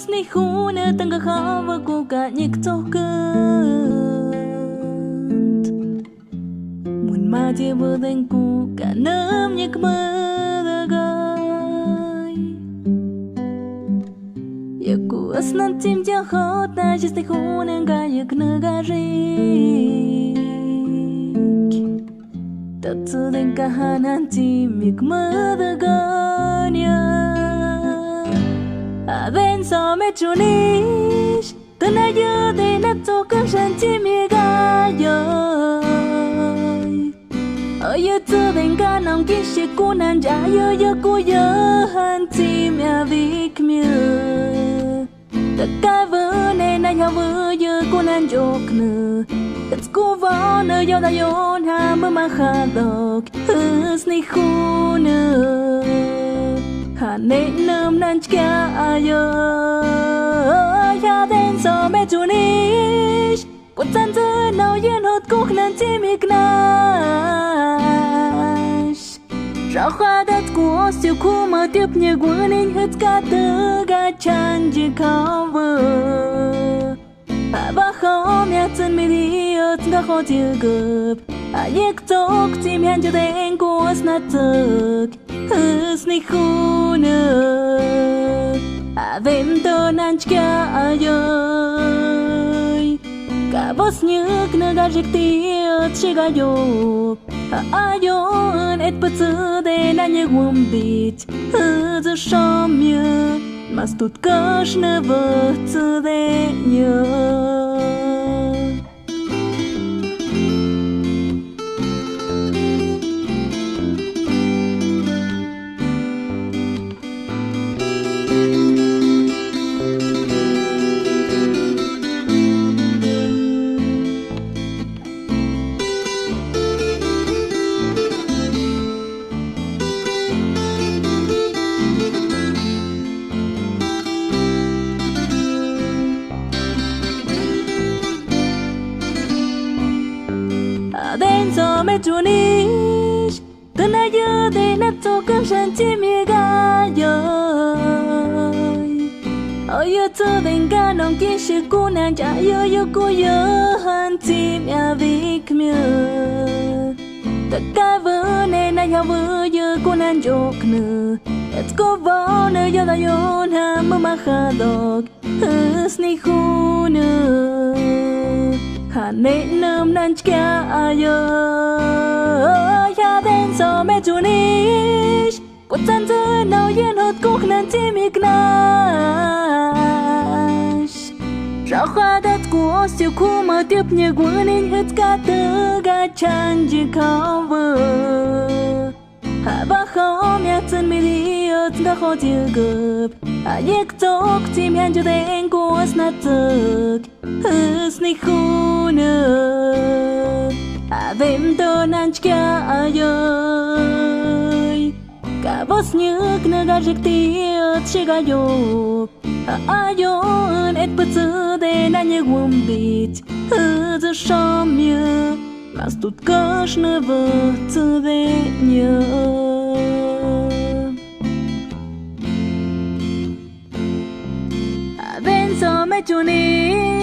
sni khuna tanga khava ku ka nhik tokant mun ma je vden ku ka nam nhik mơ gai ya ku asnan tim ja khota je sni khuna ga yak na ga ri Tatsu den kahanan tim yak mơ ganya Aven so me chunish Tana yo de na to kan shan chi mi ga yo Oyo tu den ka nong ki shi ku nan ja yo yo ku yo han tim ya vik mi Ta ka vu ne na ya vu yo ku nan jok nu It's go on yo da yon ha ma ma kha dok Hus ni khu nu Hà nê nơm nan chka ayo Ya den so me chunish Quất tan tư nào yên hốt cúc nan tim ignash Ra khoa đất của siêu khu mà tiếp nhờ quân in hết cả tư ga chan ji cover Ba khom ya chân mi đi ớt ga khó tiêu gợp Yek tok tim yan cho den của snat tực Husni khuna Avem to nan chka ayoy Ka vos nyuk na ga jik tiot chiga yop Ayon et patsu de na nye wum bit Hư shom ye Mas tut kash na văt de nye Den so me chunish Tana yo de na to kan shan chi mi ga yo Oyo tu den ga nong ki shi ku nan ja yo yo ku yo han tim ya vik mi Ta ka vu ne na ya vu yo ku nan jok nu Let's go on yo da yon ha ma ma kha dok Hus ni khu nu Hà nê nơm nan chka ayo Ya den so me chunish Quất tan tư nào yên hốt cúc nan tim ignash Ra khoa đất của siêu khu mà tiếp nhờ quân in hết cả tư ga chan ji cover Ba khom ya chân mi đi ớt ga khó tiêu gợp Yek tok tim yan cho den của snat tực Hus ni khuna Avem to nan chka ayoy Ka vos nyuk na ga jik tiot chiga yop Ayon et patsu de na nye wum bit Hư shom ye Mas tut kash na văt de nye Aven so me chunish